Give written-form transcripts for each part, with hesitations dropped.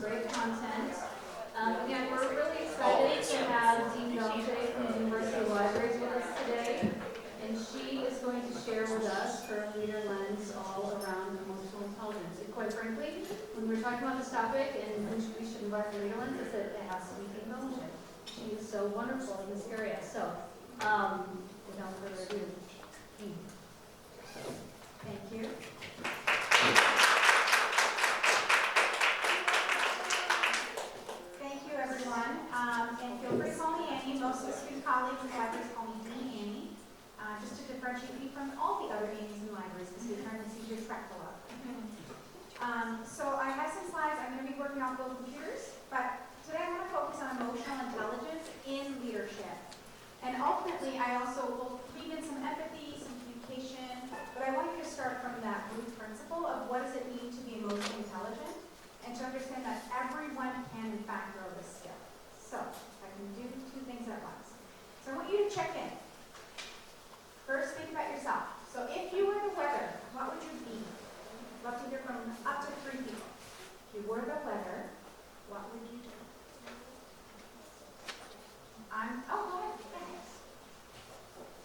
great content. Again, we're really excited to have Dean Belanger from the University Libraries with us today. And she is going to share with us her leader lens all around emotional intelligence. And quite frankly, when we were talking about this topic and we should embark on leader lens, I said it has to be Dean Belanger. She is so wonderful in this area. So, without further ado, Dean. Thank you. Thank you, everyone. And feel free to call me Annie. Most of the student colleagues in the libraries call me Dean Annie, just to differentiate me from all the other Annies in the libraries, because we're trying to see respectful of. So I have some slides. I'm going to be working off both computers, but today I'm going to focus on emotional intelligence in leadership. And ultimately, I also will weave in some empathy, some communication, but I want you to start from that root principle of what does it mean to be emotionally intelligent, and to understand that everyone can, in fact, grow this skill. So, I can do two things at once. So I want you to check in. First, think about yourself. So if you were the weather, what would you be? I'd love to hear from up to 3 people. If you were the weather, what would you do? Oh, go ahead.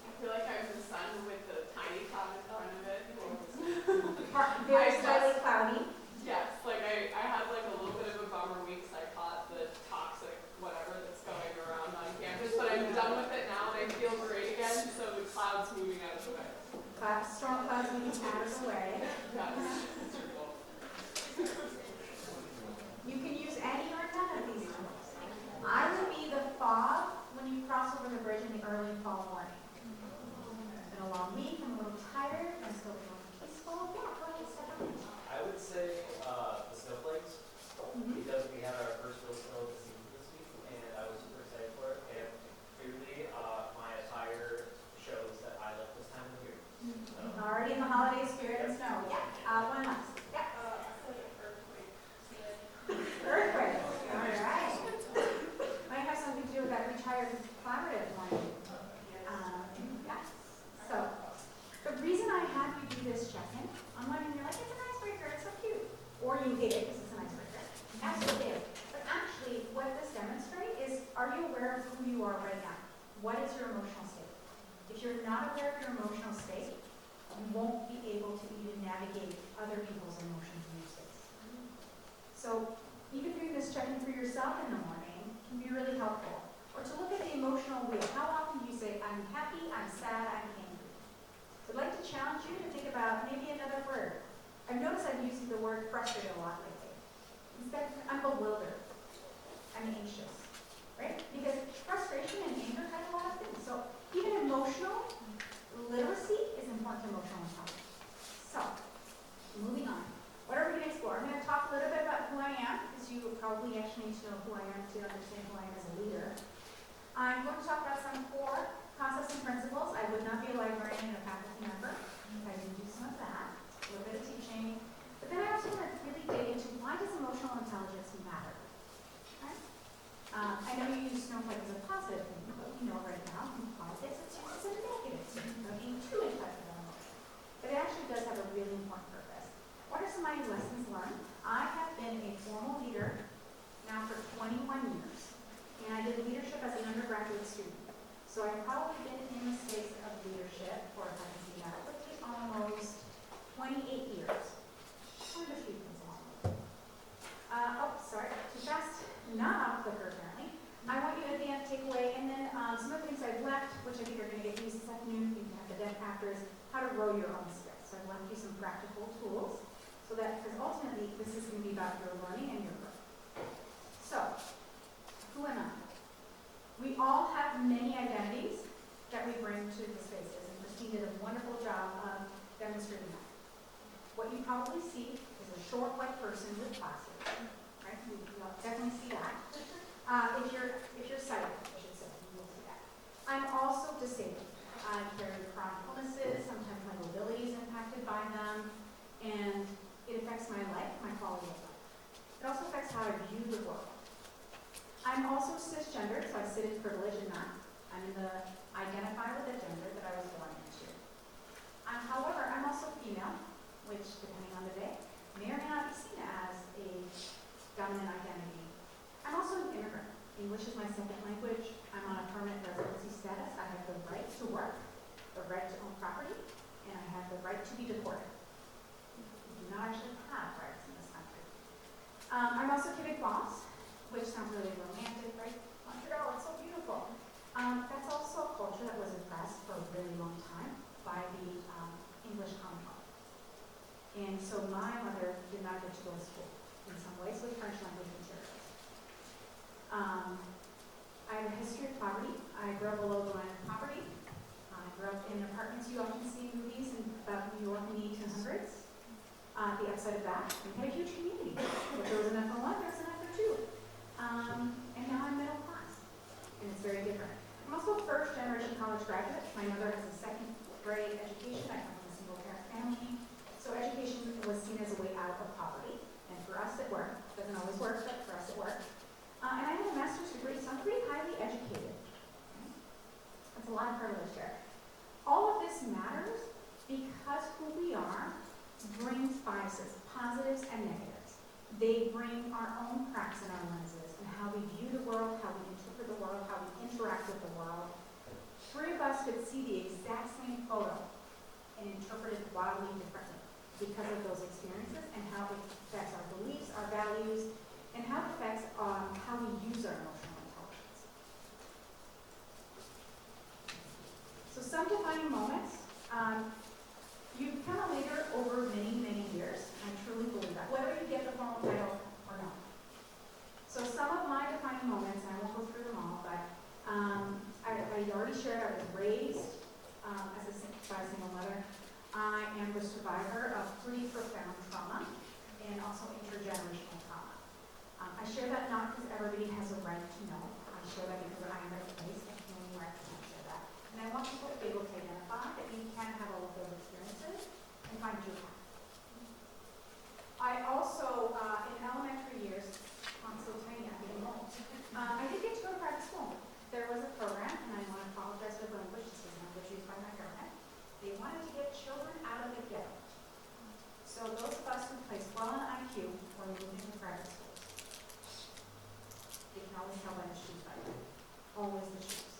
I feel like I'm the sun with the tiny cloud in front of it. Very slightly cloudy. Yes, like I had like a little bit of a bummer week because I caught the toxic whatever that's going around on campus, but I'm done with it now and I feel great again, so the cloud's moving out of the way. Storm clouds moving out of the way. Yes, it's cool. You can use any or none of these tools. I would be the fog when you cross over the bridge in the early fall morning. It's been a long week, I'm a little tired, I'm still feeling peaceful. Yeah, go ahead, step up. I would say the snowflakes, because we had our first real snow this week, and I was super excited for it. And clearly, my attire shows that I like this time of year. So. Already in the holiday spirit and snow. Yeah, one last. Yeah. Earthquake. All right. Might have something to do with that retired collaborative one. Yeah. So, the reason I have you do this check-in, I'm wondering, you're like, it's an icebreaker, it's so cute. Or you hate it because it's an icebreaker. Absolutely. But actually, what this demonstrates is, are you aware of who you are right now? What is your emotional state? If you're not aware of your emotional state, you won't be able to even navigate other people's emotions in your space. So, even doing this check-in for yourself in the morning can be really helpful. Or to look at the emotional wheel. How often do you say, I'm happy, I'm sad, I'm angry? So I'd like to challenge you to think about maybe another word. I've noticed I'm using the word frustrated a lot lately. Instead, I'm bewildered. I'm anxious. Right? Because frustration and anger have a lot of things. So even emotional literacy is important to emotional intelligence. So, moving on. What are we going to explore? I'm going to talk a little bit about who I am, because you probably actually need to know who I am to understand who I am as a leader. I'm going to talk about some core concepts and principles. I would not be a librarian and a faculty member. I can do some of that, a little bit of teaching. But then I also want to really dig into why does emotional intelligence matter? Okay? I know you use snowflake as a positive thing, but we know right now in politics it's used as a negative thing, being too in touch with our emotions. But it actually does have a really important purpose. What are some of my lessons learned? I have been a formal leader now for 21 years. And I did leadership as an undergraduate student. So I've probably been in the space of leadership for, if I can see that quickly, almost 28 years. Quite a few things along the way. Sorry, too fast. Not off clicker apparently. I want you at the end to take away, and then some of the things I've left, which I think are going to get used this afternoon, you can have the deck after, is how to grow your own skills. So I've left you some practical tools. So that, because ultimately, this is going to be about your learning and your growth. So, who am I? We all have many identities that we bring to the spaces, and Christine did a wonderful job of demonstrating that. What you probably see is a short white person with glasses, right? You'll definitely see that. If you're sighted, I should say, you will see that. I'm also disabled. I carry chronic illnesses, sometimes my mobility is impacted by them, and it affects my life, my quality of life. It also affects how I view the world. I'm also cisgendered, so I sit in privilege in that. Identify with the gender that I was born into. However, I'm also female, which, depending on the day, may or may not be seen as a dominant identity. English is my second language. I'm on a permanent residency status. I have the right to work, the right to own property, and I have the right to be deported. We do not actually have rights in this country. I'm also Quebecois, which sounds really romantic, right? Montreal, it's so beautiful. That's also a culture that was oppressed for a really long time by the English Commonwealth. And so my mother did not get to go to school in some ways with French language materials. I have a history of poverty. I grew up below the line of poverty. I grew up in apartments you often see in movies about New York in the 1800s. The upside of that, we had a huge community. If there was enough for one, there was enough for two. And now I'm middle class, and it's very different. I'm also a first generation college graduate. My mother has a second grade education. I come from a single parent family. So education was seen as a way out of poverty. And for us it worked. Doesn't always work, but for us it worked. And I have a master's degree, so I'm pretty highly educated. That's a lot of privilege there. All of this matters because who we are brings biases, positives and negatives. They bring our own cracks in our lenses and how we view the world, how we interpret the world, how we interact with the world. Three of us could see the exact same photo and interpret it wildly differently because of those experiences and how it affects our beliefs, our values, and how it affects how we use our emotional intelligence. So some defining moments. You become a leader over many, many years. I truly believe that, whether you get the formal title or not. So some of my defining moments, and I won't go through them all, but I already shared I was raised by a single mother. I am the survivor of pretty profound trauma and also intergenerational trauma. I share that not because everybody has a right to know. I share that because I am at a place of knowing where I can share that. And I want people to be able to identify that you can have all of those experiences and find your path. I also, in elementary years, I'm so tiny, I'm getting old. I did get to go to private school. There was a program, and I want to apologize for the language, this is language used by my government. They wanted to get children out of the ghetto. So those of us who placed well on IQ were moving to private schools. You can always tell by the shoes, by the way. Always the shoes.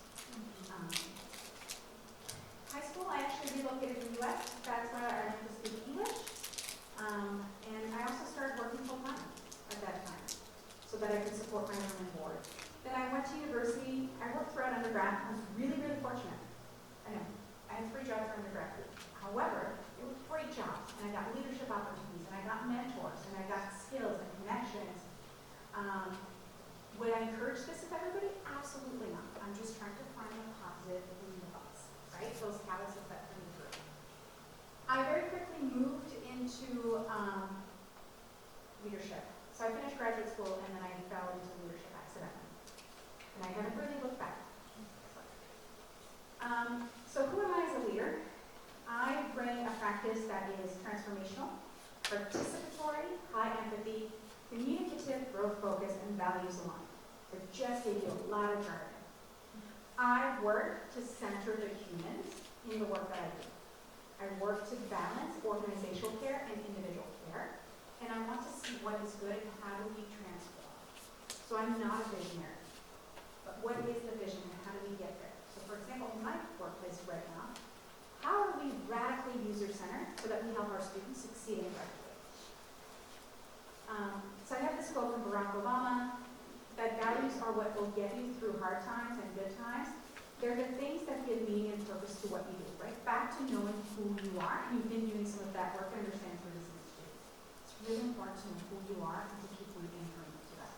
High school, I actually relocated to the U.S. That's where I learned to speak English. And I also started working full-time at that time so that I could support my room and board. Then I went to university. I worked throughout undergrad. I was really, really fortunate. I know. I had 3 jobs for undergrad. However, they were great jobs, and I got leadership opportunities, and I got mentors, and I got skills and connections. Would I encourage this with everybody? Absolutely not. I'm just trying to find the positive in the thoughts, right? Those catalysts that bring me through. I very quickly moved into leadership. So I finished graduate school, and then I fell into leadership accidentally. And I haven't really looked back. So who am I as a leader? I bring a practice that is transformational, participatory, high empathy, communicative, growth focus, and values aligned. So just gave you a lot of jargon. I work to center the humans in the work that I do. I work to balance organizational care and individual care, and I want to see what is good and how do we transform. So I'm not a visionary, but what is the vision and how do we get there? So for example, in my workplace right now, how are we radically user-centered so that we help our students succeed and graduate? So I have this quote from Barack Obama, that values are what will get you through hard times and good times. They're the things that give meaning and purpose to what you do, right? Back to knowing who you are. You've been doing some of that work and understand through this industry. It's really important to know who you are and to keep re-anchoring to that.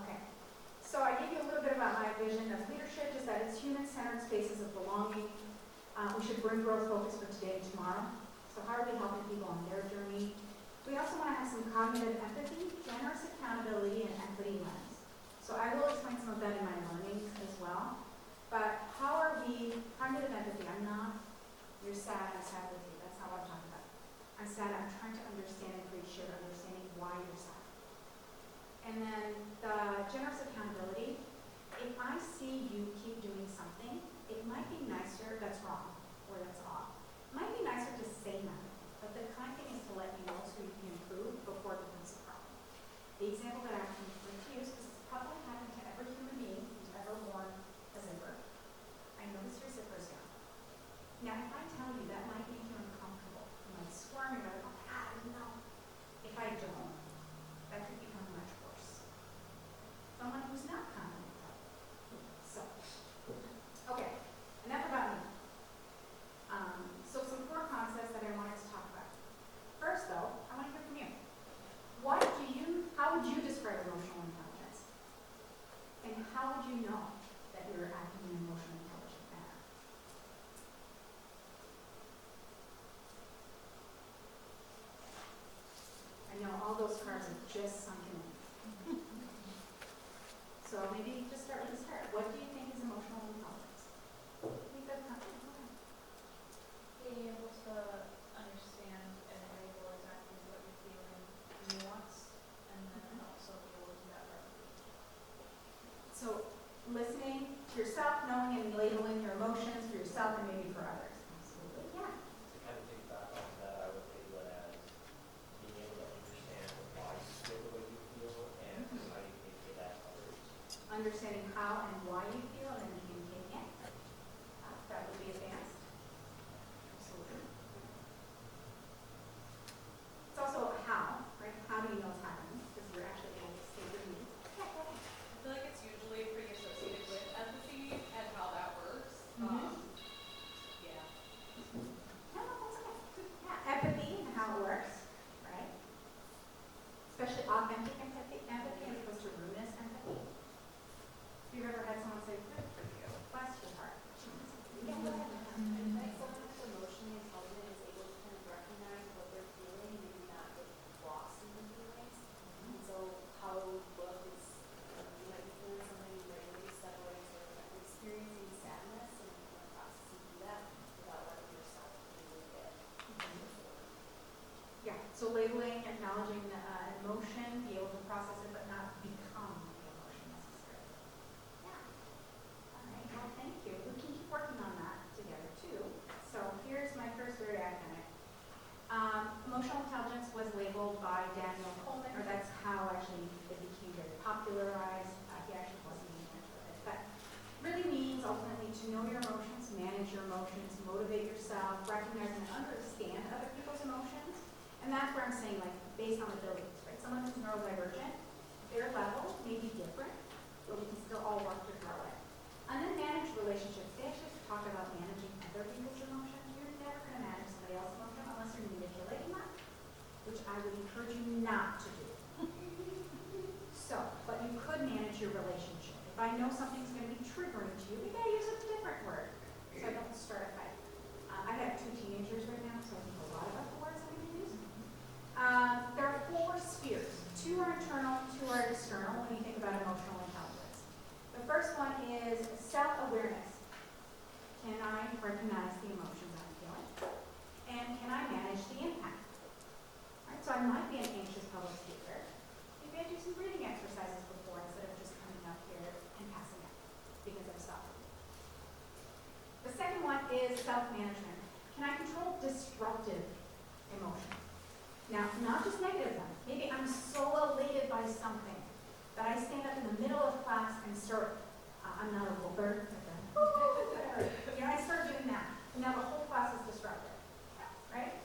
Okay. So I gave you a little bit about my vision of leadership, just that it's human-centered spaces of belonging. We should bring growth focus for today and tomorrow. So how are we helping people on their journey? We also want to have some cognitive empathy, generous accountability, and equity lens. So I will explain some of that in my learnings as well. But how are we, cognitive empathy, I'm not, you're sad, I'm sad with you. That's not what I'm talking about. I'm sad, I'm trying to understand and create shared understanding why you're sad. And then the generous accountability, if I see you keep doing something, it might be nicer, that's wrong, or that's off. It might be nicer to say nothing, but the kind thing is to let you know so you can improve before it becomes a problem. The example that I often those cards are just sunken in. So maybe just start with the start. What do you think is emotional intelligence? Think of something. Being able to understand and label exactly what you're feeling, nuance, and then also be able to do that for other people. So listening to yourself, knowing and labeling your emotions for yourself and maybe for others. Absolutely, yeah. To kind of piggyback off that, I would label it as being able to understand why you feel the way you feel and how you communicate that to others. Understanding how and why you feel and then communicating it. That would be advanced. Absolutely. It's also how, right? How do you know it's happening? Because you're actually able to state your needs. Yeah, go ahead. I feel like it's usually pretty associated with empathy and how that works. Mhm. Yeah. No, that's okay. Yeah, empathy and how it works, right? Especially authentic empathy as opposed to rudeness empathy. Have you ever had someone say, good for you, bless your heart? Yeah, go ahead. And like someone who's emotionally intelligent is able to kind of recognize what they're feeling and maybe not get lost in their feelings. And so how it would look is you might be feeling something, you might maybe step away for experiencing sadness and kind of processing through that without letting yourself really get forward. Yeah, so labeling, acknowledging the emotion, be able to process it, but not become the emotion necessarily. Yeah. All right, well, thank you. We can keep working on that together too. So here's my first very academic. Emotional intelligence was labeled by Daniel Coleman, or that's how actually it became very popularized. He actually wasn't the inventor of it, but really means ultimately to know your emotions, manage your emotions, motivate yourself, recognize and understand other people's emotions. And that's where I'm saying, like, based on abilities, right? Someone who's neurodivergent, their level may be different, but we can still all work to grow it. And then manage relationships. They actually talk about managing other people's emotions. You're never going to manage somebody else's emotion unless you're manipulating them, which I would encourage you not to do. So, but you could manage your relationship. If I know something's going to be triggering to you, maybe I use a different word so I don't start a fight. I have 2 teenagers right now, so I think a lot about the words I'm going to use. There are 4 spheres. 2 are internal, 2 are external when you think about emotional intelligence. The first one is self-awareness. Can I recognize the emotions I'm feeling? And can I manage the impact? All right, so I might be an anxious public speaker. Maybe I do some breathing exercises before instead of just coming up here and passing out because I've stopped. The second one is self-management. Can I control disruptive emotions? Now, not just negative ones. Maybe I'm so elated by something that I stand up in the middle of class and start, I'm not a whooper, you know, I start doing that. And now the whole class is disruptive, right?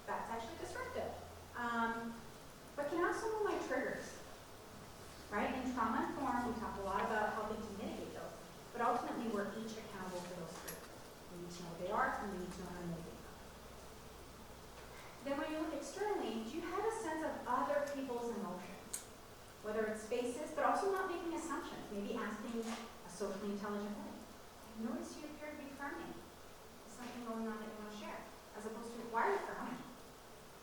That's actually disruptive. But can I also know my triggers, right? In trauma informed, we talk a lot about helping to mitigate those. But ultimately, we're each accountable for those triggers. We need to know what they are, and we need to know how to mitigate them. Then when you look externally, do you have a sense of other people's emotions? Whether it's faces, but also not making assumptions. Maybe asking a socially intelligent way. I notice you appear to be frowning. Is something going on that you want to share? As opposed to, why are you frowning?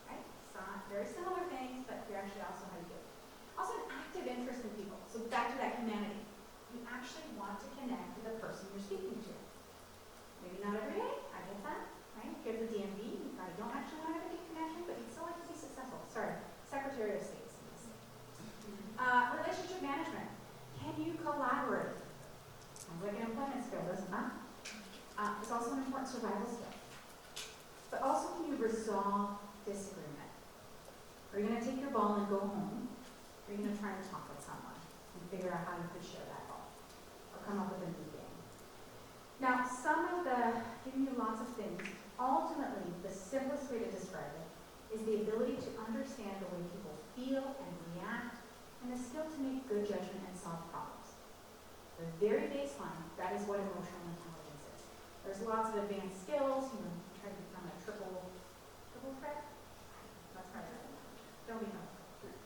Right? So very similar things, but you're actually also how you do it. Also an active interest in people. So back to that humanity. You actually want to connect with the person you're speaking to. Maybe not every day, I get that, right? If you're at the DMV, you probably don't actually want to have a deep connection, but you'd still like to be successful. Sorry, Secretary of State. Relationship management. Can you collaborate? Sounds like an employment skill, doesn't it? It's also an important survival skill. But also, can you resolve disagreement? Are you going to take your ball and go home? Or are you going to try and talk with someone and figure out how you could share that ball? Or come up with a new game? Now, giving you lots of things, ultimately, the simplest way to describe it is the ability to understand the way people feel and react, and the skill to make good judgment and solve problems. The very baseline, that is what emotional intelligence is. There's lots of advanced skills, you try to become a triple threat? That's right. Don't become a triple threat.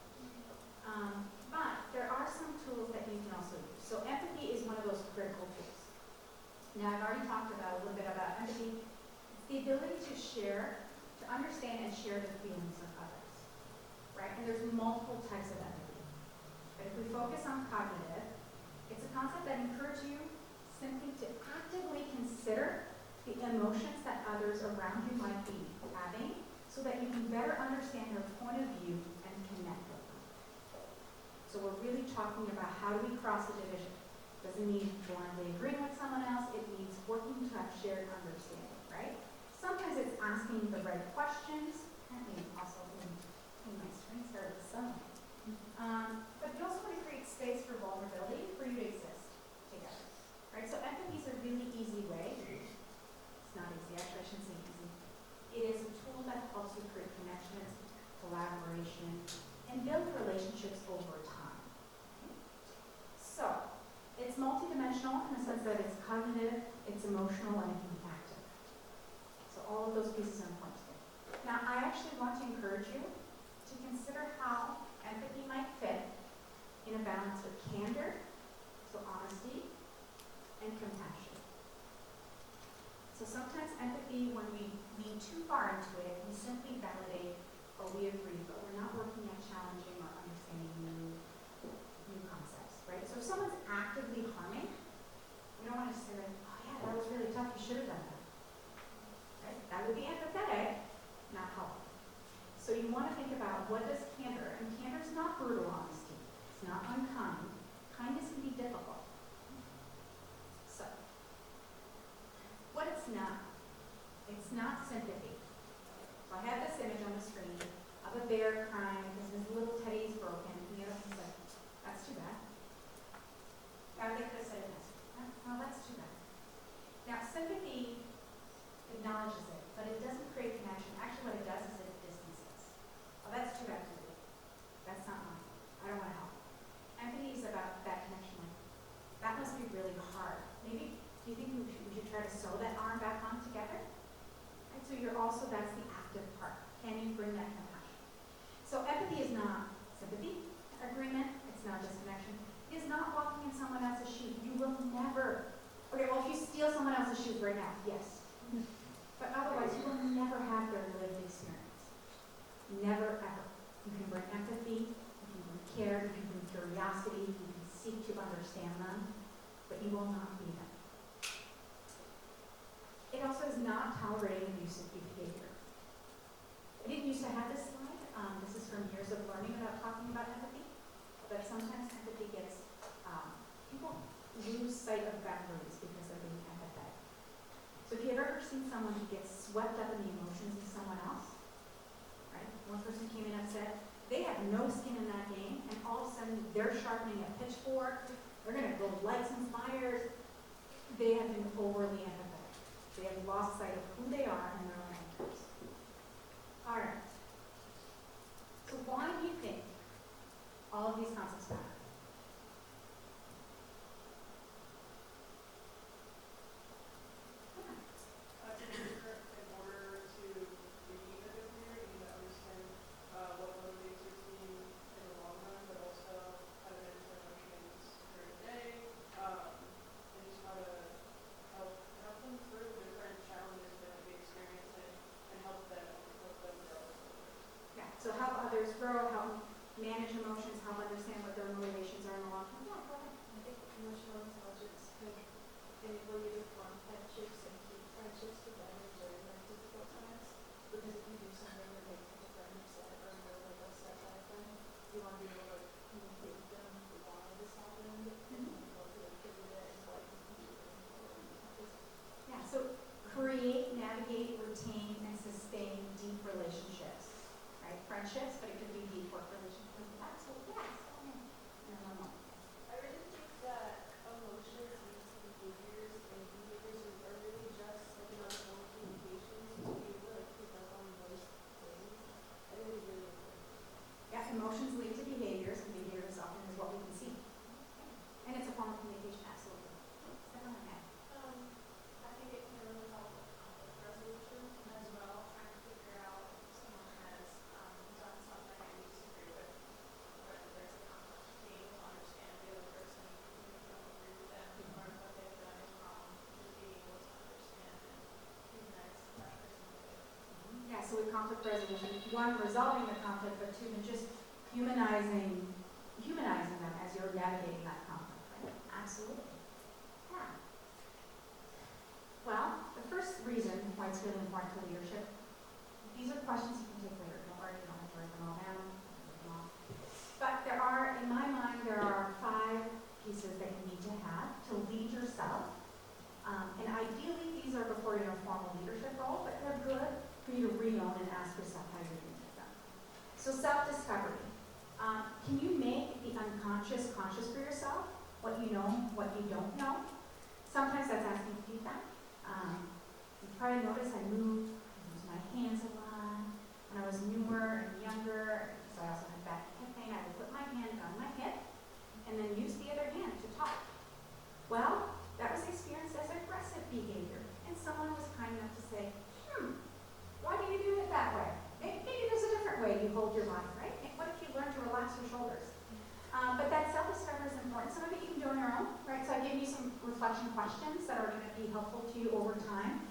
But there are some tools that you can also use. So empathy is one of those critical tools. Now, I've already talked about a little bit about empathy. It's the ability to share, to understand and share the feelings of others, right? And there's multiple types of empathy. But if we focus on cognitive, it's a concept that encourages you simply to actively consider the emotions that others around you might be having so that you can better understand their point of view and connect with them. So we're really talking about how do we cross the division. Doesn't mean blindly agreeing with someone else, it means working to have shared understanding, right? Sometimes it's asking the right questions, apparently also in my screen started with someone. But you also want to create space for vulnerability for you to exist together, right? So empathy is a really easy way. It's not easy, actually I shouldn't say easy. It is a tool that helps you create connections, collaboration, and build relationships over time. So, it's multidimensional in the sense that it's cognitive, it's emotional, and it can be active. So all of those pieces are important today. Now, I actually want to encourage you to consider how empathy might fit in a balance with candor, so honesty, and compassion. So sometimes empathy, when we lean too far into it, we simply validate or we agree, but we're not working at challenging or understanding new concepts, right? So if someone's actively harming, we don't want to say, oh yeah, that was really tough, you should have done that. Right? That would be empathetic, not helpful. So you want to think about what does candor, and candor is not brutal honesty, it's not unkind. Kindness can be difficult. So, what it's not sympathy. So I have this image on the screen of a bear crying because his little teddy is broken. The other one said, that's too bad. Now they could have said it nicer. Oh, that's too bad. Now sympathy acknowledges it, but it doesn't create connection. Actually what it does is it distances. Oh, that's too bad to do. That's not mine. I don't want to help. Empathy is about that connection. Like, that must be really hard. Maybe, do you think we should try to sew that arm back on together? Right, so you're also, that's the active part. Can you bring that compassion? So empathy is not sympathy, agreement, it's not disconnection. It is not walking in someone else's shoes. You will never, okay, well if you steal someone else's shoes right now, yes. But otherwise you will never have their lived experience. Never ever. You can bring empathy, you can bring care, you can bring curiosity, you can seek to understand them, but you will not be them. It also is not tolerating abusive behavior. I didn't used to have this slide. This is from years of learning about talking about empathy, but sometimes empathy gets, people lose sight of boundaries because they're being empathetic. So if you've ever seen someone who gets swept up in the emotions of someone else, right? One person came in upset, they have no skin in that game, and all of a sudden they're sharpening a pitchfork, they're going to build lights and fires. They have been overly empathetic. They have lost sight of who they are and their own interests. All right. So why do you think all of these concepts matter? In order to be a good leader, you need to understand what motivates your team in the long run, but also how to manage their emotions during the day, and just how to help them through different challenges they might be experiencing, and help them grow as leaders. Yeah. So help others grow, help manage emotions, help understand what their motivations are in the long term. Yeah, go ahead. I think emotional intelligence could enable you to form friendships and keep friendships together during like difficult times. Because if you do something that makes a friend upset or you're like upset by a friend, you want to be able to communicate with them why this happened and be able to attribute it and what you can do moving forward. Yeah, so create, navigate, retain, and sustain deep relationships, right? Friendships, but it could be deep work relationships. Absolutely, yes. No. I really think that emotions lead to behaviors, and behaviors are really just like another form of communication to be able to like pick up on those things. I think it's really important. Yeah, emotions lead to behaviors, and behaviors often is what we can see. And it's a form of communication, absolutely. Step on that. I think it can really help with conflict resolution as well, trying to figure out if someone has done something that you disagree with, whether there's a conflict, being able to understand the other person even if you don't agree with them or if what they've done is wrong, just being able to understand and humanize that person a bit. Yeah, so with conflict resolution, one, resolving the conflict, but two, then just humanizing them as you're navigating that conflict, right? Absolutely. Yeah. Well, the first reason why it's really important to leadership, these are questions you can take later. Don't worry, you don't have to write them all down. But there are, in my mind, there are 5 pieces that you need to have to lead yourself. And ideally, these are before you're in a formal leadership role, but they're good for you to re-own and ask yourself how you're doing with them. So self-discovery. Can you make the unconscious conscious for yourself? What you know, what you don't know? Sometimes that's asking feedback. You probably notice I use my hands a lot. When I was newer and younger, because I also had back hip pain, I would put my hand on my hip and then use the other hand to talk. Well, that was experienced as aggressive behavior. And someone was kind enough to say, why do you do it that way? Maybe there's a different way you hold your body, right? What if you learn to relax your shoulders? But that self-discovery is important. Some of it you can do on your own, right? So I gave you some reflection questions that are going to be helpful to you over time.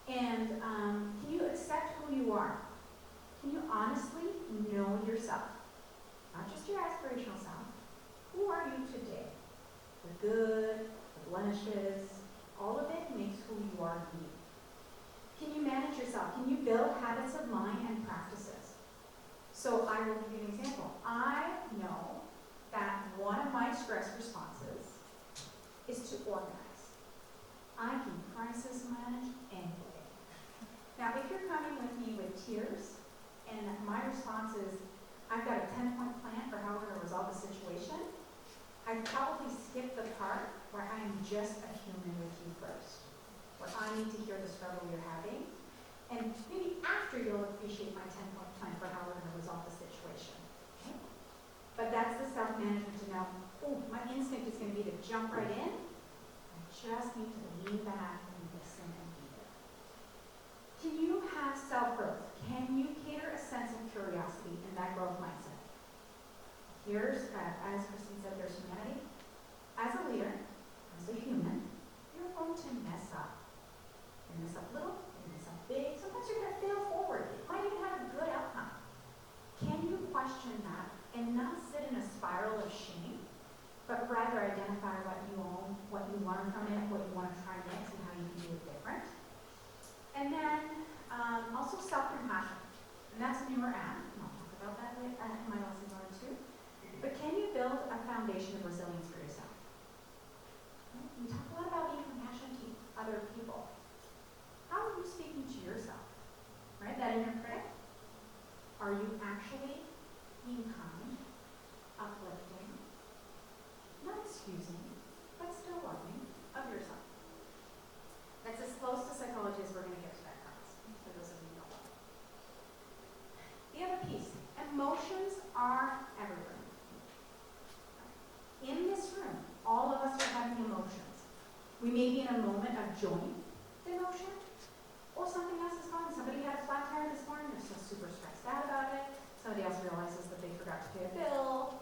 And can you accept who you are? Can you honestly know yourself? Not just your aspirational self. Who are you today? The good, the blemishes, all of it makes who you are you. Can you manage yourself? Can you build habits of mind and practices? So I will give you an example. I know that one of my stress responses is to organize. I can crisis manage anyway. Now, if you're coming with me with tears, and my response is, I've got a 10-point plan for how we're going to resolve the situation, I'd probably skip the part where I am just a human with you first, where I need to hear the struggle you're having, and maybe after you'll appreciate my 10-point plan for how we're going to resolve the situation. Okay? But that's the self-management to know, my instinct is going to be to jump right in. I just need to lean back and listen and be there. Can you have self-growth? Can you cater a sense of curiosity in that growth mindset? Here's, as Kristen said, there's humanity. As a leader, as a human, you're going to mess up. You mess up little, you mess up big. Sometimes you're going to fail forward. It might even have a good outcome. Can you question that and not sit in a spiral of shame, but rather identify what you own, what you learn from it, what you want to try next, and how you can do it different? And then also self-compassion. And that's a newer app, and I'll talk about that in my lesson 1 and 2. But can you build a foundation of resilience for yourself? We talk a lot about being compassionate to other people. How are you speaking to yourself? Right? That inner critic? Are you actually being kind, uplifting, not excusing, but still loving of yourself? That's as close to psychology as we're going to get to that class, for those of you who don't know. The other piece, emotions are everywhere. In this room, all of us are having emotions. We may be in a moment of joint emotion, or something else is going on. Somebody had a flat tire this morning, they're so super stressed out about it. Somebody else realizes that they forgot to pay a bill.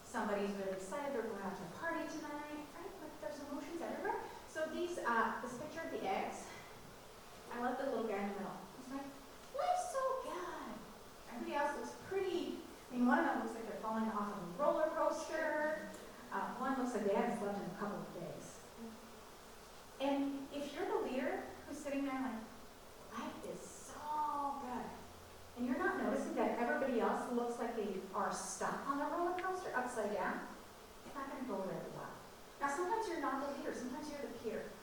Somebody's really excited they're going out to a party tonight, right? But there's emotions everywhere. So these, this picture of the eggs, I love the little guy in the middle. He's like, life's so good. Everybody else looks pretty. I mean, one of them looks like they're falling off of a roller coaster. One looks like they haven't slept in a couple of days. And if you're the leader who's sitting there like, life is so good, and you're not noticing that everybody else looks like they are stuck on the roller coaster upside down, it's not going to go very well. Now, sometimes you're not the leader. Sometimes you're the peer.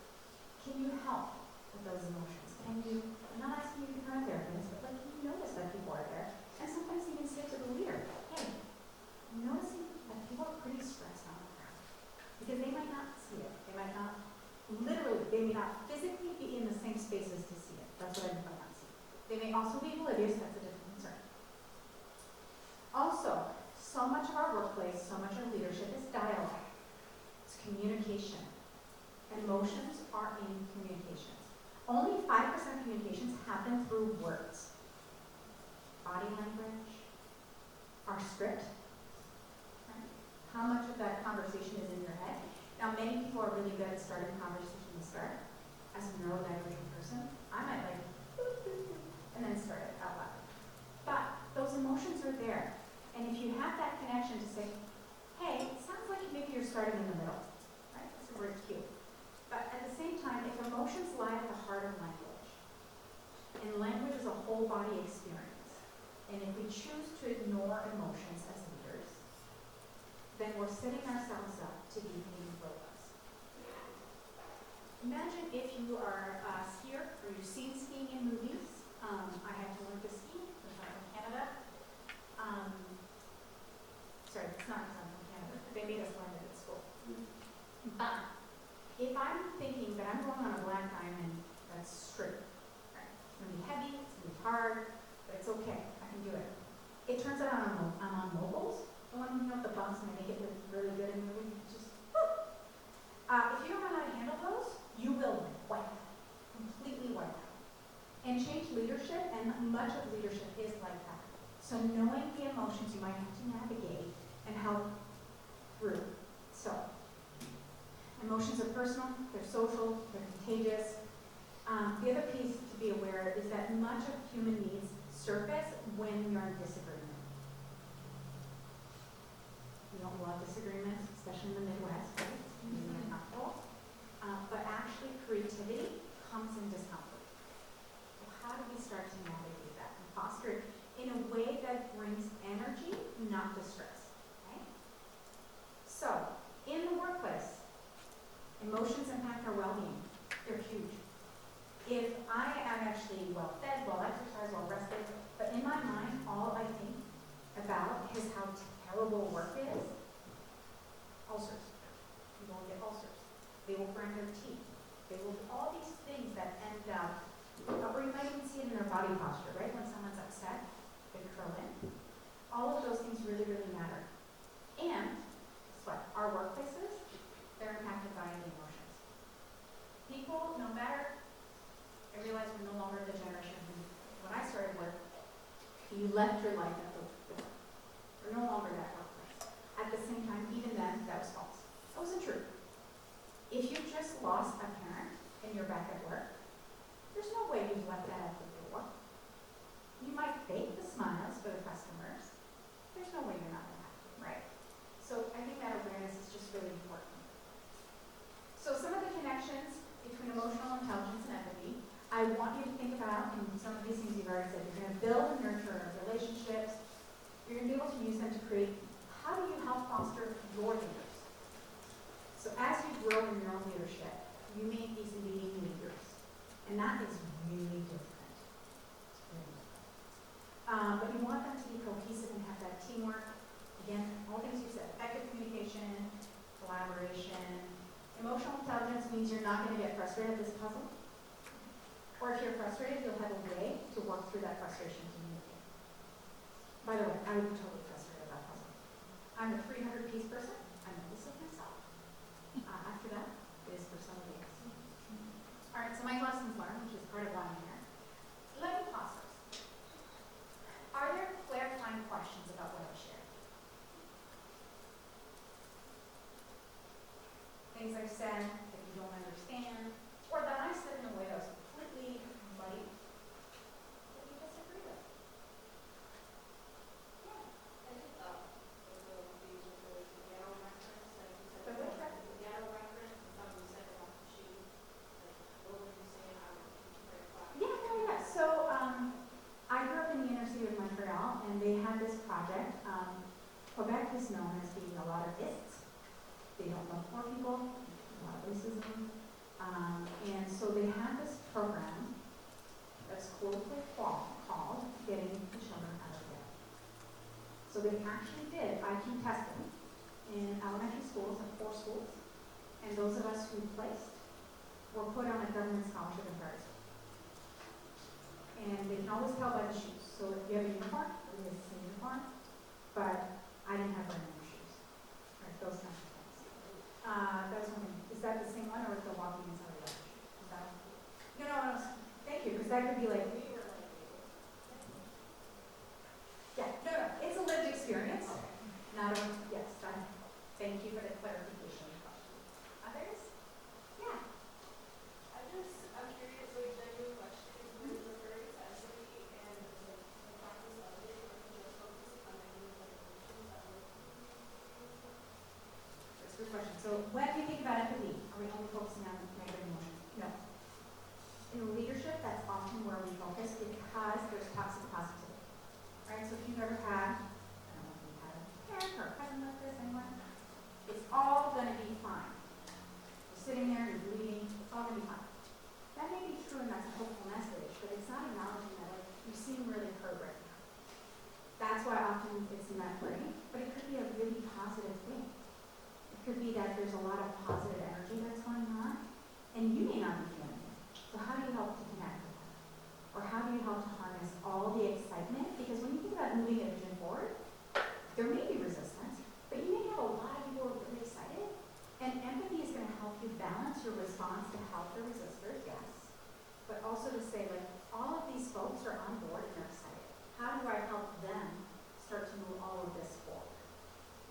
Can you help with those emotions? Can you, I'm not asking you to become a therapist, but like, can you notice that people are there? And sometimes even say to the leader, hey, I'm noticing that people are pretty stressed on the ground. Because they might not see it. They might not, literally, they may not physically be in the same spaces to see it. That's what I mean by not see it. They may also be oblivious. That's a different concern. Also, so much of our workplace, so much of leadership is dialogue. It's communication. Emotions are in communications. Only 5% of communications happen through words. Body language, our script. Right? How much of that conversation is in your head? Now, many people are really good at starting conversation from the start. As a neurodivergent person, I might like, and then start it out loud. But those emotions are there. And if you have that connection to say, hey, it sounds like maybe you're starting in the middle, right? That's a great cue. But at the same time, if emotions lie at the heart of language, and language is a whole body experience, and if we choose to ignore emotions as leaders, then we're setting ourselves up to be maybe robots. Imagine if you are a skier, or you've seen skiing in movies. I had to learn to ski because I'm from Canada. Sorry, it's not because I'm from Canada. They made us learn it at school. But if I'm thinking that I'm going on a black diamond that's straight, right? It's going to be heavy, it's going to be hard, but it's okay. I can do it. It turns out I'm on mobiles. The one who the bumps and I make it look really good in the movie. Just woo! If you don't know how to handle those, you will wipe out, completely wipe out. And change leadership, and much of leadership is like that. So knowing the emotions you might have to navigate and help through. So emotions are personal, they're social, they're contagious. The other piece to be aware is that much of human needs surface when you're in disagreement. We don't love disagreements, especially in the Midwest, right? It's really uncomfortable. But actually, creativity comes in discomfort. So how do we start to navigate that and foster it in a way that brings energy, not distress? Okay? So, in the workplace, emotions impact our well-being. They're huge. If I am actually well-fed, well-exercised, well-rested, but in my mind, all I think about is how terrible work is, ulcers. People will get ulcers. They will grind their teeth. They will do all these things that end up, or you might even see it in their body posture, right? When someone's upset, they curl in. All of those things really, really matter. And, guess what? Our workplaces, they're impacted by the emotions. People, no matter, I realize we're no longer the generation when I started work, you left your life at the door. We're no longer that workplace. At the same time, even then, that was false. That wasn't true. If you just lost a parent and you're back at work, there's no way you've left that at the door. You might fake the smiles for the customers. There's no way you're not happy, right? So I think that awareness is just really important. So some of the connections between emotional intelligence and empathy, I want you to think about, and some of these things you've already said, you're going to build and nurture relationships. You're going to be able to use them to create, how do you help foster your leaders? So as you grow in your own leadership, you may be leading leaders. And that is really different. It's really different. But you want them to be cohesive and have that teamwork. Again, all things you said, effective communication, collaboration. Emotional intelligence means you're not going to get frustrated at this puzzle. Or if you're frustrated, you'll have a way to work through that frustration to communicate. By the way, I would be totally frustrated about puzzle. I'm a 300-piece person. I know this of myself. After that, it is for somebody else. All right, so my lessons learned, which is part of why I'm here. Let me pause first. Are there clarifying questions about what I shared? Things I've said that you don't understand, or that I said in a way that was completely muddy, that you disagree with? Yeah. I think these are really the narrow reference, like you said. The which reference? The narrow reference, and something you said about the sheet. Like, what were you saying? I would clarify. Yeah. So I grew up in the inner city of Montreal, and they had this project. Quebec is known as being a lot of ists. They don't love poor people, a lot of racism. And so they had this program that's colloquially called Getting the Children Out of Debt. So they actually did IQ testing in elementary schools, and 4 schools. And those of us who placed were put on a government scholarship in private school. And they can always tell by the shoes. So if you have a uniform, it is the same uniform. But I didn't have very many shoes. Right, those kinds of things. That was one thing. Is that the same one, or is the walking inside the other shoe? Is that one? No. Thank you, because that could be like, yeah, no. It's a lived experience. Not a, yes, thank you for the clarification of the question. Others? Yeah. I'm curious, like, genuine question, when you're referring to equity and the practice of it, or just focusing on any like So when you think about empathy, are we only focusing on negative emotions? No. In leadership, that's often where we focus because there's toxic positivity. Right? So if you've ever had, I don't know if you've had a parent or a cousin like this, anyone, it's all going to be fine. You're sitting there, you're bleeding, it's all going to be fine. That may be true and that's a hopeful message, but it's not acknowledging that like, you seem really hurt right now. That's why often it's in that way, but it could be a really positive thing. It could be that there's a lot of positive energy that's going on, and you may not be feeling it. So how do you help to connect with that? Or how do you help to harness all the excitement? Because when you think about moving a vision forward, there may be resistance, but you may have a lot of people who are really excited, and empathy is going to help you balance your response to help the resistors, yes, but also to say, like, all of these folks are on board and they're excited. How do I help them start to move all of this forward?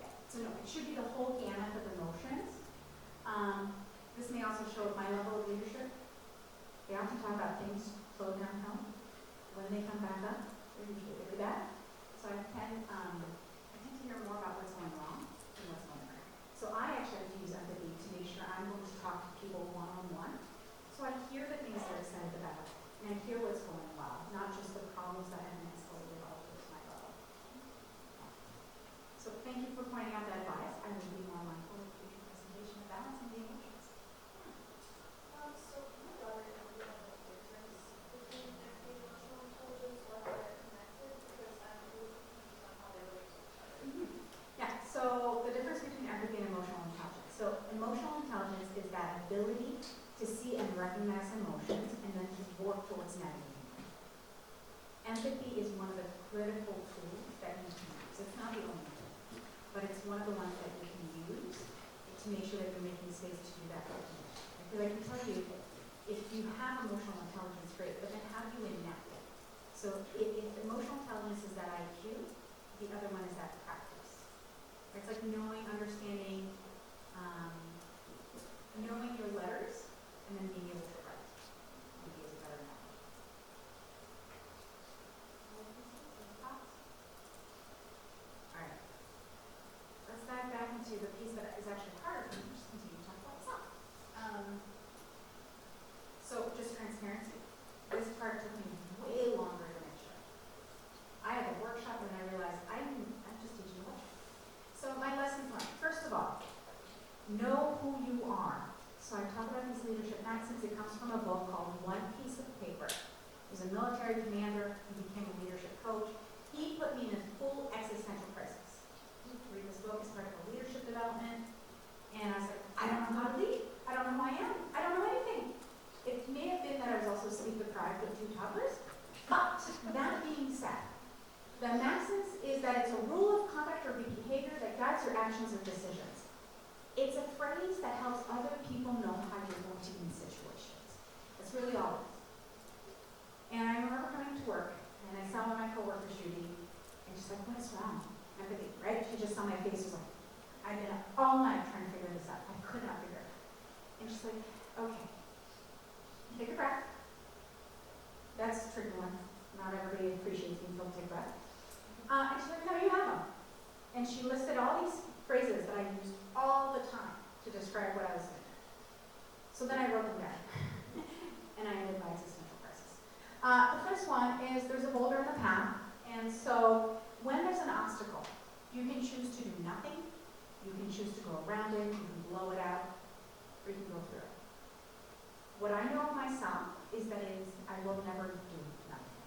Yeah. So no, it should be the whole gamut of emotions. This may also show my level of leadership. They often talk about things slow downhill. When they come back up, they're usually really bad. So I tend to hear more about what's going wrong than what's going right. So I actually have to use empathy to make sure I'm going to talk to people one-on-one. So I hear the things they're excited about, and I hear what's going well, not just the problems that haven't escalated all to my level. So thank you for pointing out that bias. I will be more mindful of future presentation of balancing the emotions. So my daughter and I have a difference between empathy and emotional intelligence, whether they're connected, because I'm really confused on how they relate to each other. Yeah, so the difference between empathy and emotional intelligence. So emotional intelligence is that ability to see and recognize emotions and then to work towards navigating them. Empathy is one of the critical tools that you can use. It's not the only tool, but it's one of the ones that you can use to make sure that you're making space to do that recognition. Because I can tell you, if you have emotional intelligence, great, but then how do you enact it? So if emotional intelligence is that IQ, the other one is that practice. It's like knowing, understanding, knowing your letters, and then being able to write. Maybe is a better analogy. Alright. Let's dive back into the piece that is actually harder for me. Just continue to talk about myself. So just transparency. This part took me way longer than it should. I had a workshop and I realized I'm just teaching a lecture. So my lessons learned. First of all, know who you are. So I talk about these leadership maxims. It comes from a book called One Piece of Paper. He was a military commander. He became a leadership coach. He put me in a full existential crisis. Read this book as part of a leadership development. And I was like, I don't know how to lead. I don't know who I am. I don't know anything. It may have been that I was also sleep deprived with 2 toddlers. But that being said, the maxims is that it's a rule of conduct or behavior that guides your actions or decisions. It's a phrase that helps other people know how you're going to be in situations. That's really all it is. And I remember coming to work, and I saw one of my coworkers, Judy, and she's like, what is wrong? Empathy, right? She just saw my face, was like, I've been up all night trying to figure this out. I could not figure it out. And she's like, okay, take a breath. That's a tricky one. Not everybody appreciates being told to take a breath. And she's like, no, you have them. And she listed all these phrases that I used all the time to describe what I was doing. So then I wrote them down. And I ended my existential crisis. The first one is there's a boulder in the path. And so when there's an obstacle, you can choose to do nothing. You can choose to go around it. You can blow it out. Or you can go through it. What I know of myself is that I will never do nothing.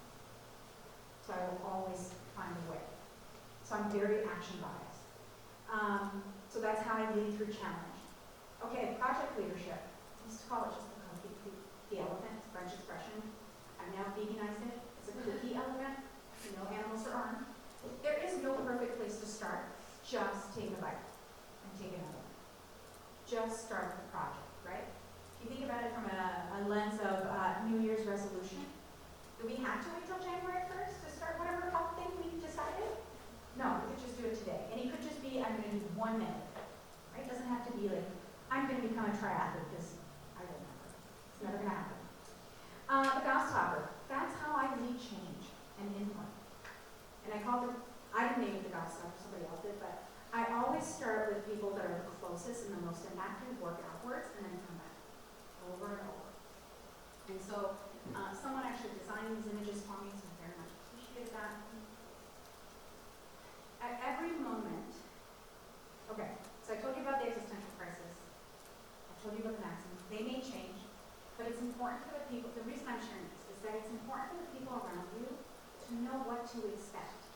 So I will always find a way. So I'm very action biased. So that's how I lead through challenge. Okay, project leadership. I used to call it just the elephant, it's a French expression. I've now veganized it. It's a cookie elephant. No animals are armed. There is no perfect place to start. Just take a bite and take another one. Just start the project, right? If you think about it from a lens of New Year's resolution, do we have to wait till January 1st to start whatever health thing we decided? No, we could just do it today. And it could just be, I'm going to do 1 minute. Right? It doesn't have to be like, I'm going to become a triathlete because I don't know. It's never going to happen. The Gosshopper. That's how I lead change and input. And I called it, I didn't name it the Gosshopper, somebody else did, but I always start with the people that are the closest and the most impacted, work outwards, and then come back over and over. And so someone actually designed these images for me, so I very much appreciated that. At every moment, okay, so I told you about the existential crisis. I told you about the maxims. They may change, but it's important for the people, the reason I'm sharing this is that it's important for the people around you to know what to expect.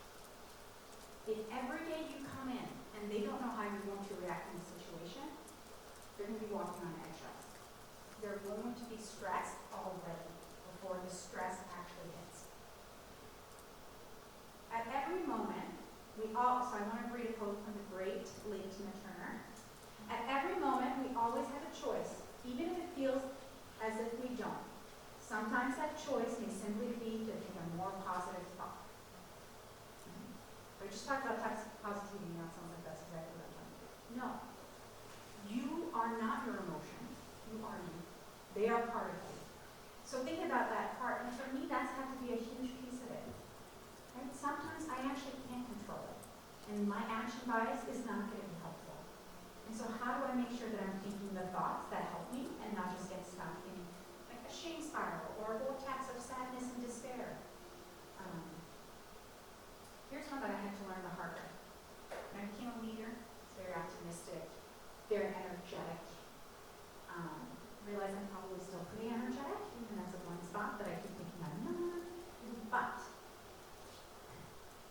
If every day you come in and they don't know how you're going to react in a situation, they're going to be walking on eggshells. They're going to be stressed already before the stress actually hits. At every moment, so I want to read a quote from the great late Tina Turner. At every moment, we always have a choice, even if it feels as if we don't. Sometimes that choice may simply be to think a more positive thought. I just talked about positivity, now it sounds like that's exactly what I'm talking about. No. You are not your emotions. You are you. They are part of you. So think about that part, and for me, that's had to be a huge piece of it. Right? Sometimes I actually can't control it, and my action bias is not going to be helpful. And so how do I make sure that I'm thinking the thoughts that help me and not just get stuck in like a shame spiral or little attacks of sadness and despair? Here's one that I had to learn the hard way. When I became a leader, it's very optimistic, very energetic. Realize I'm probably still pretty energetic, even that's a blind spot that I keep thinking I'm not. But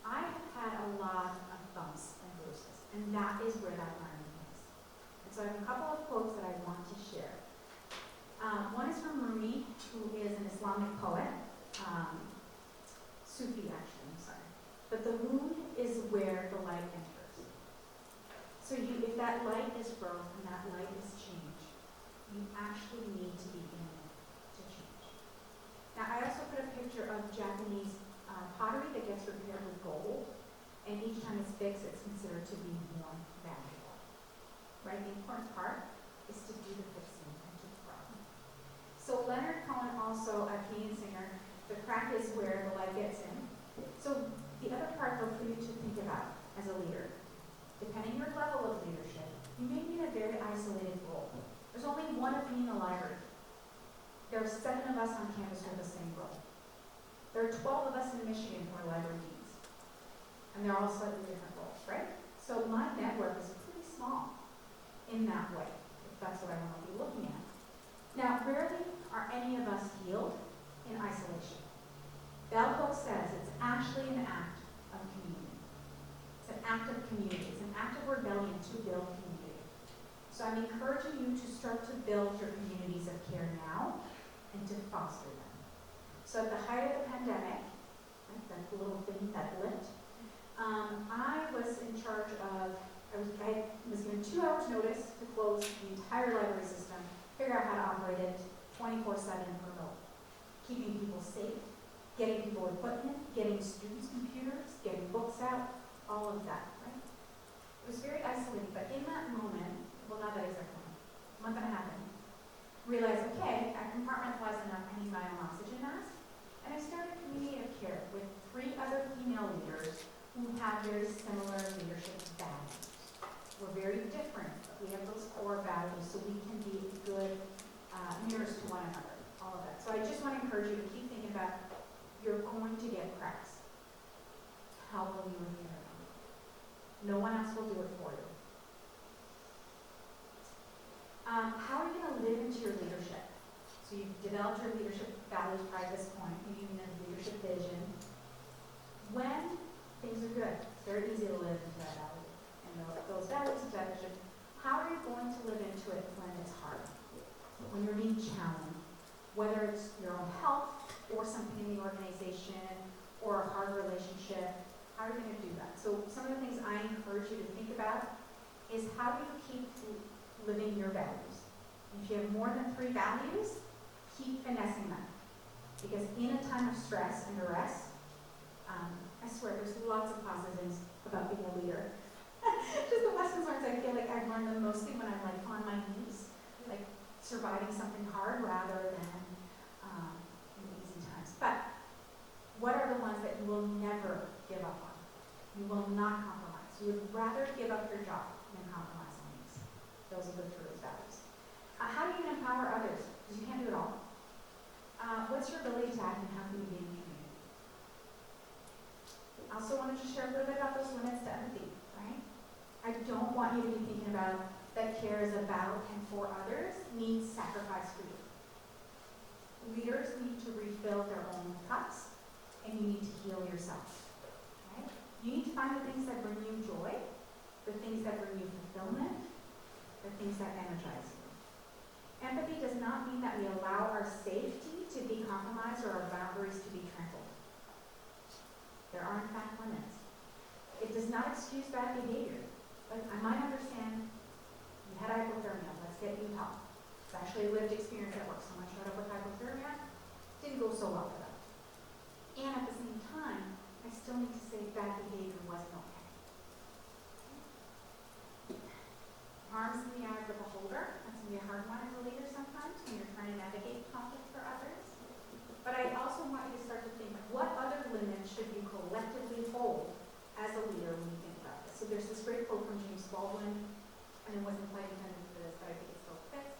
I have had a lot of bumps and bruises, and that is where that learning is. And so I have a couple of quotes that I want to share. One is from Rumi, who is an Islamic poet, Sufi actually, I'm sorry. But the wound is where the light enters. So if that light is growth and that light is change, you actually need to be in it to change. Now, I also put a picture of Japanese pottery that gets repaired with gold, and each time it's fixed, it's considered to be more valuable. Right? The important part is to do the fixing and keep growing. So Leonard Cohen, also a Canadian singer, the crack is where the light gets in. So the other part, though, for you to think about as a leader, depending your level of leadership, you may be in a very isolated role. There's only one of me in the library. There are 7 of us on campus with the same role. There are 12 of us in Michigan who are library deans. And they're all slightly different roles, right? So my network is pretty small in that way, if that's what I want to be looking at. Now, rarely are any of us healed in isolation. Bell Hooks says it's actually an act of community. It's an act of community. It's an act of rebellion to build community. So I'm encouraging you to start to build your communities of care now and to foster them. So at the height of the pandemic, right, that little thing that lit, I was in charge of, I was given 2 hours notice to close the entire library system, figure out how to operate it 24/7 remote, keeping people safe, getting people equipment, getting students computers, getting books out, all of that, right? It was very isolating, but in that moment, well, not that exact moment, a month and a half in, realized, okay, I compartmentalized enough, I need my own oxygen mask, and I started a community of care with 3 other female leaders who have very similar leadership values. We're very different, but we have those core values, so we can be good mirrors to one another, all of that. So I just want to encourage you to keep thinking about, you're going to get cracks. How will you repair them? No one else will do it for you. How are you going to live into your leadership? So you've developed your leadership values by this point, maybe even a leadership vision. When things are good, it's very easy to live into that value. And those values and that vision, how are you going to live into it when it's hard? When you're being challenged? Whether it's your own health, or something in the organization, or a hard relationship, how are you going to do that? So some of the things I encourage you to think about is, how do you keep living your values? And if you have more than 3 values, keep finessing them. Because in a time of stress and duress, I swear there's lots of positives about being a leader. Just the lessons learned, I feel like I've learned them mostly when I'm like on my knees, like surviving something hard rather than easy times. But what are the ones that you will never give up on? You will not compromise. You would rather give up your job than compromise. Those are the truest values. How do you empower others? Because you can't do it all. What's your ability to act and how can you be in the community? I also wanted to share a little bit about those limits to empathy, right? I don't want you to be thinking about that care is about and for others means sacrifice for you. Leaders need to refill their own cups, and you need to heal yourself. Okay? You need to find the things that bring you joy, the things that bring you fulfillment, the things that energize you. Empathy does not mean that we allow our safety to be compromised or our boundaries to be trampled. There are, in fact, limits. It does not excuse bad behavior. But I might understand you had hypothermia. Let's get you help. It's actually a lived experience at work. Someone showed up with hypothermia. Didn't go so well for them. And at the same time, I still need to say bad behavior wasn't okay. Arms in the eye with a holder. That's going to be a hard one as a leader sometimes when you're trying to navigate conflict for others. But I also want you to start to think, what other limits should you collectively hold as a leader when you think about this? So there's this great quote from James Baldwin, and it wasn't quite intended for this, but I think it still fits.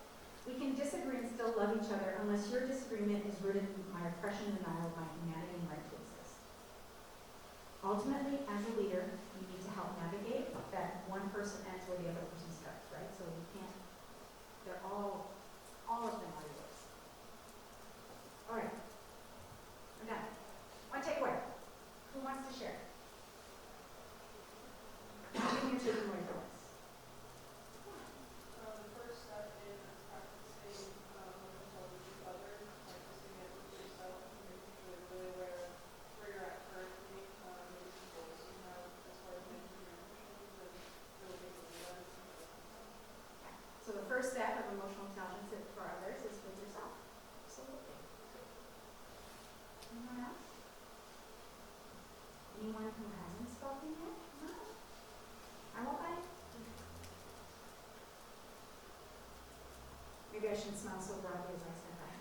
We can disagree and still love each other unless your disagreement is rooted in my oppression, denial of my humanity and right to exist. Ultimately, as a leader, you need to help navigate that one person ends where the other person starts, right? So you can't, they're all of them are yours. All right, we're done. One takeaway. Who wants to share? Give me your takeaway for us. The first step in practicing emotional intelligence with others, practicing it with yourself, and making sure you're really aware of where you're at currently, maybe some goals you have as far as managing your emotions, and really taking the lead on it. So the first step of emotional intelligence for others is with yourself. Absolutely. Anyone else? Anyone who hasn't spoken yet? No. I won't bite. Maybe I shouldn't smile so broadly as I said that.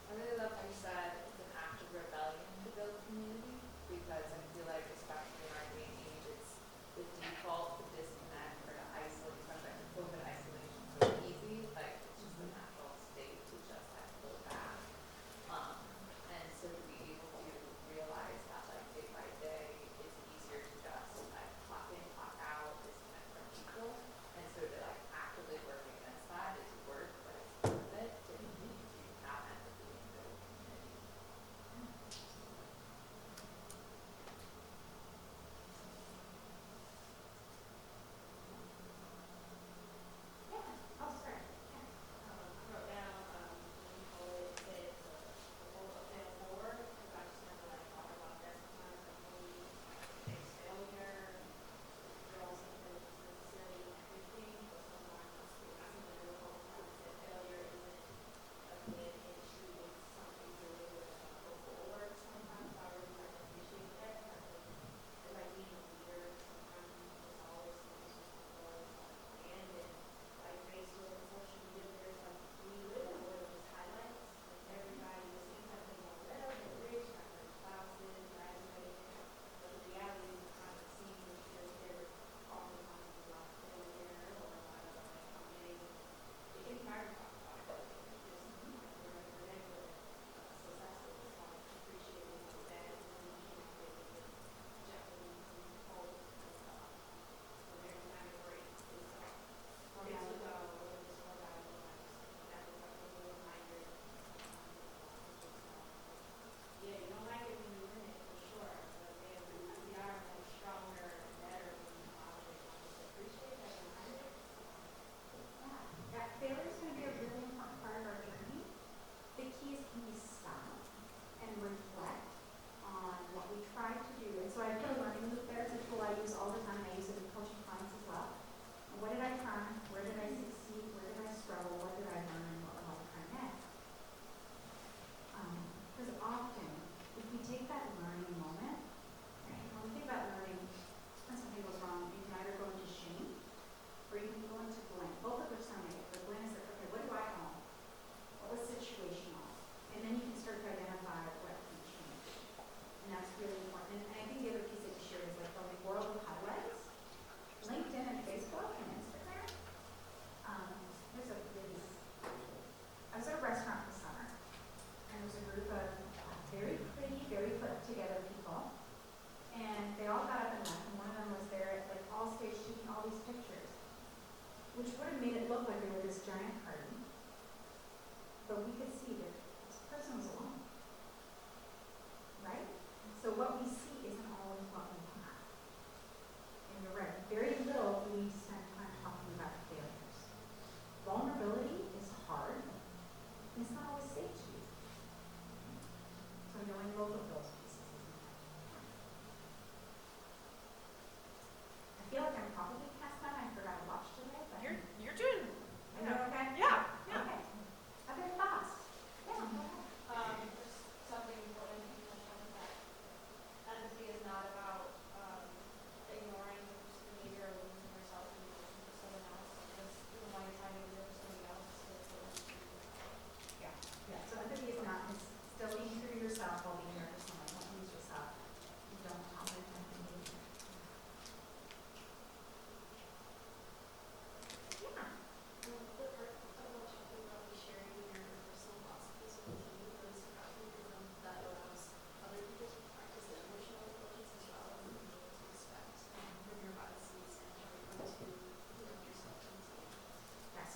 I really love how you said it's an act of rebellion to build community, because I feel like, especially in our day and age, it's the default to disconnect or to isolate, especially after COVID isolation, so easy. Like, it's just the natural state to just like pull back. And so to be able to realize that like day by day, it's easier to just like clock in, clock out, disconnect from people. And so to like actively work against that is work.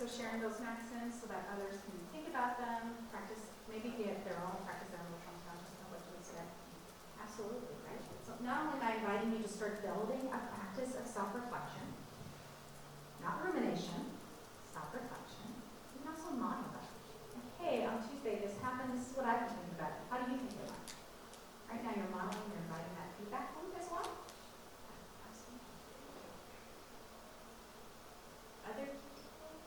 so sharing those maxims so that others can think about them, practice, maybe get their own, practice their emotional intelligence, what you said. Absolutely, right? So not only am I inviting you to start building a practice of self-reflection, not rumination, self-reflection, you can also model that. Like, hey, on Tuesday this happened, this is what I've been thinking about. How do you think about it? Right now you're modeling, you're inviting that feedback loop as well. Absolutely. Other key takeaways?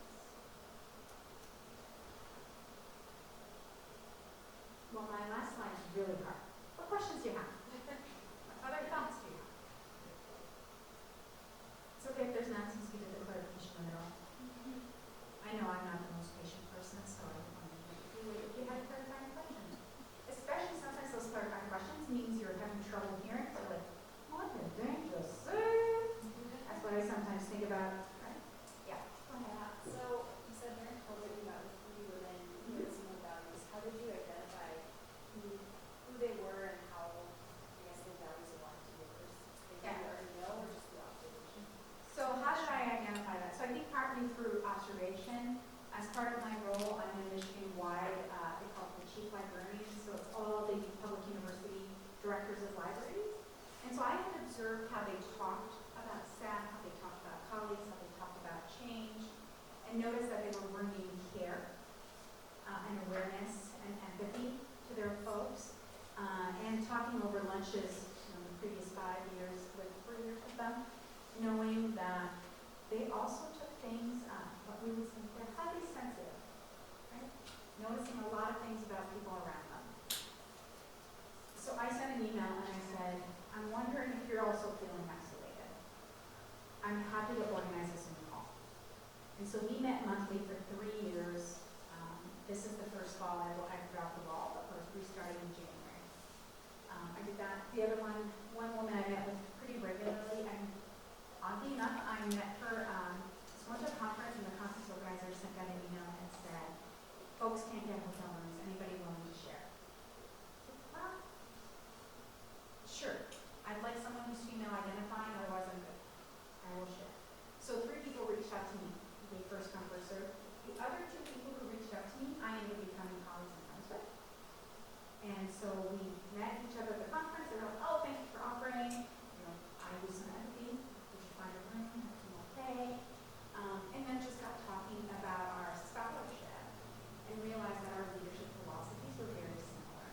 Well, my last line is really hard. What questions do you have? What other thoughts do you have? It's okay if there's not, since we did the clarification of it all. I know I'm not the most patient person, so I don't want to make you wait if you had a clarifying question. Especially sometimes those clarifying questions means you're having trouble hearing, so like, what did they just say? That's what I sometimes think about, right? Yeah. So you said during COVID you met with 3 women who had similar values. How did you identify who they were and how, I guess, their values aligned to yours? Did you already know or just through observation? So how did I identify that? So I think partly through observation. As part of my role, I'm a Michigan-wide, they call it the chief librarian, so it's all the public university directors of libraries. And so I had observed how they talked about staff, how they talked about colleagues, how they talked about change, and noticed that they were bringing care and awareness and empathy to their folks, and talking over lunches the previous 5 years with 4 years with them, knowing that they also took things, what we would say, they're highly sensitive, right? Noticing a lot of things about people around them. So I sent an email and I said, I'm wondering if you're also feeling isolated. I'm happy to organize a Zoom call. And so we met monthly for 3 years. This is the first fall I dropped the ball, but we're restarting in January. I did that. The other one woman I met with pretty regularly, and oddly enough, I met her, just went to a conference, and the conference organizer sent out an email and said, folks can't get hotel rooms, anybody willing to share? Well, sure. I'd like someone who's female identifying, otherwise I'm good. I will share. So 3 people reached out to me. They first come, first serve. The other 2 people who reached out to me, I ended up becoming colleagues and friends with. And so we met each other at the conference. They were like, oh, thank you for offering. I do some empathy. We should find a room, everything okay. And then just got talking about our scholarship and realized that our leadership philosophies were very similar,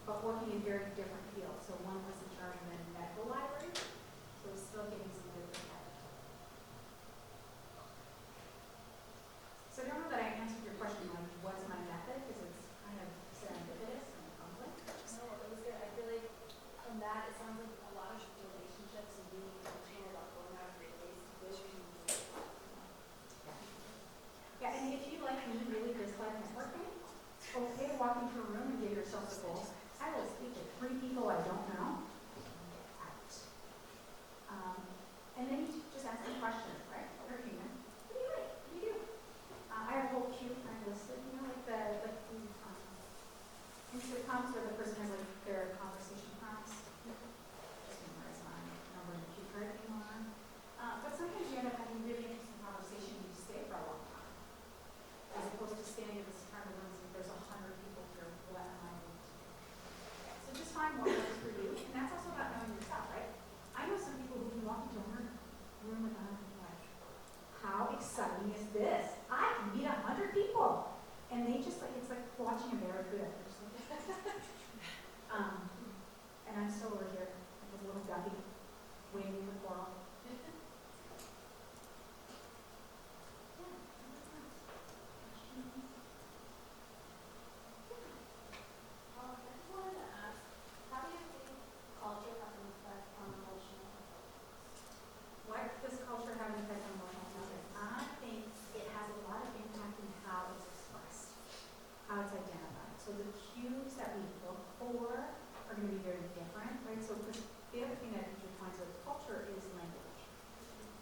but working in very different fields. So one was in charge of a medical library, so we're still getting some good perspective. So I don't know that I answered your question, like, what's my method? Because it's kind of serendipitous and public. No, it was good. I feel like from that, it sounds like a lot of relationships and being intentional about going out of your ways to build community. Yeah, and if you like me really dislike networking, okay, walk into a room and give yourself a goal. I will speak to 3 people I don't know. Out. And then you just ask them questions, right? They're human. What do you like? What do you do? I have a whole queue I listed, like the in sitcoms where the person has like their conversation prompts. Just memorize my number in the queue card anymore. But sometimes you end up having really interesting conversation and you stay for a long time. As opposed to standing at this front of the rooms and there's 100 people here, what am I going to do? So just find what works for you. And that's also about knowing yourself, right? I know some people who can walk into a room with 100 people like, how exciting is this? I can meet 100 people. And they just like, it's like watching a barracuda. And I'm still over here, like a little guppy, waiting in the coral. I just wanted to ask, how do you think culture has an effect on emotional intelligence? What does culture have an effect on emotional intelligence? I think it has a lot of impact in how it's expressed, how it's identified. So the cues that we look for are going to be very different, right? So the other thing that intertwines with culture is language.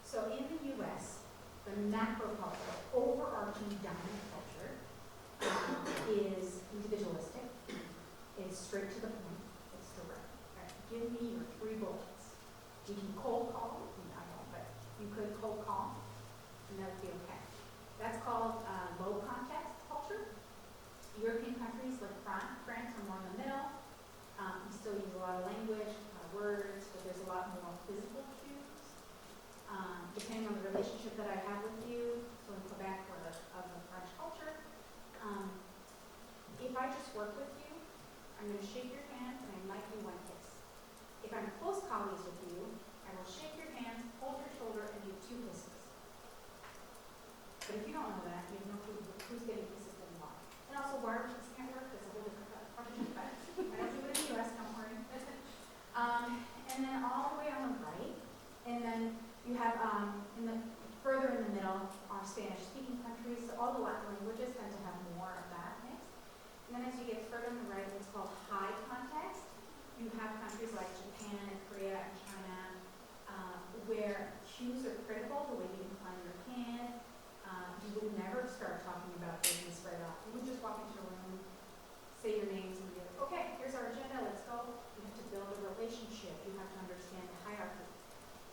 So in the U.S., the macro culture, overarching dominant culture, is individualistic. It's straight to the point. It's direct. Right? Give me your 3 bullets. You can cold call. I don't, but you could cold call, and that would be okay. That's called low context culture. European countries like France are more in the middle. We still use a lot of language, words, but there's a lot more physical cues. Depending on the relationship that I have with you, so in Quebec or of the French culture, if I just work with you, I'm going to shake your hand and I might do one kiss. If I'm close colleagues with you, I will shake your hand, hold your shoulder, and give 2 kisses. But if you don't know that, you have no clue who's getting kisses and why. And also, why are we kissing at work? That's a whole different question, but I don't do it in the U.S., don't worry. And then all the way on the right, and then you have further in the middle are Spanish-speaking countries. So all the Latin languages tend to have more of that mix. And then as you get further on the right, it's called high context. You have countries like Japan and Korea and China, where cues are critical, the way you incline your hand. You would never start talking about business right off. You would just walk into a room, say your names, and be like, okay, here's our agenda, let's go. You have to build a relationship. You have to understand the hierarchy.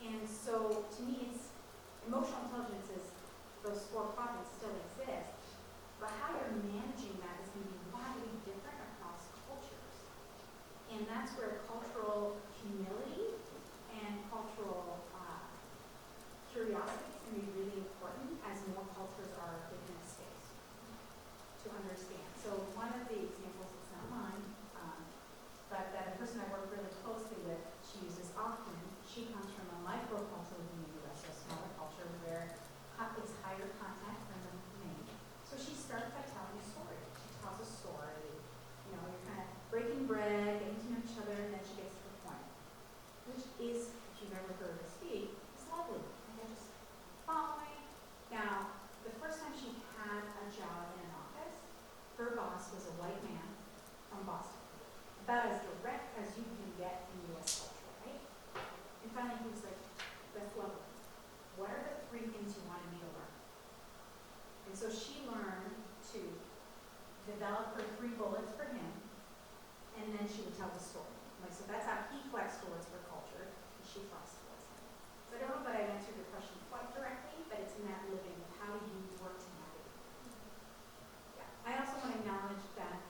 And so, to me, it's emotional intelligence is those 4 quadrants still exist, but how you're managing that is going to be widely different across cultures. And that's where cultural humility and cultural curiosity is going to be really important as more cultures are given a space to understand. So one of the examples, it's not mine, but that a person I work really closely with, she uses often, she comes from a microculture in the U.S., a smaller culture where it's higher contact than the main. So she starts by telling a story. She tells a story, you know, you're kind of breaking bread, getting to know each other, and then she gets to the point, which is, if you've ever heard her speak, is lovely. And they're just following. Now, the first time she had a job in an office, her boss was a white man from Boston. About as direct as you can get in U.S. culture, right? And finally he was like, that's lovely. What are the 3 things you wanted me to learn? And so she learned to develop her 3 bullets for him, and then she would tell the story. Like, so that's how he flexed towards her culture, and she flexed towards him. So I don't know that I answered your question quite directly, but it's in that living of how do you work to navigate. Yeah. I also want to acknowledge that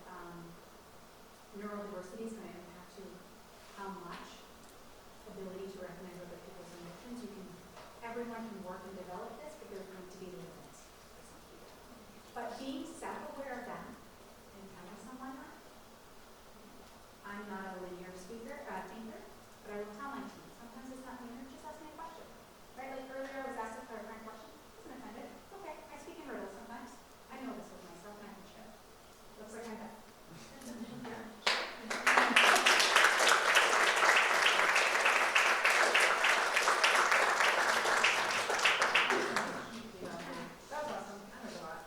neurodiversity is going to impact you how much ability to recognize other people's emotions. Everyone can work and develop this, but there's going to be limits for some people. But being self-aware of that and telling someone that, I'm not a linear thinker, but I will tell my team. Sometimes it's not linear, just ask me a question. Right, like earlier I was asked a clarifying question. I wasn't offended. It's okay, I speak in riddles sometimes. I know this with myself and I can share. Looks like I'm back. That was awesome. I learned a lot.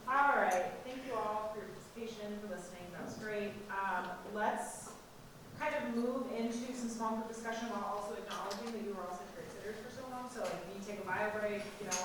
All right. Thank you all for your participation, for listening. That was great. Let's kind of move into some small group discussion while also acknowledging that you were all such great sitters for so long. So like, if you take a bio break, you know,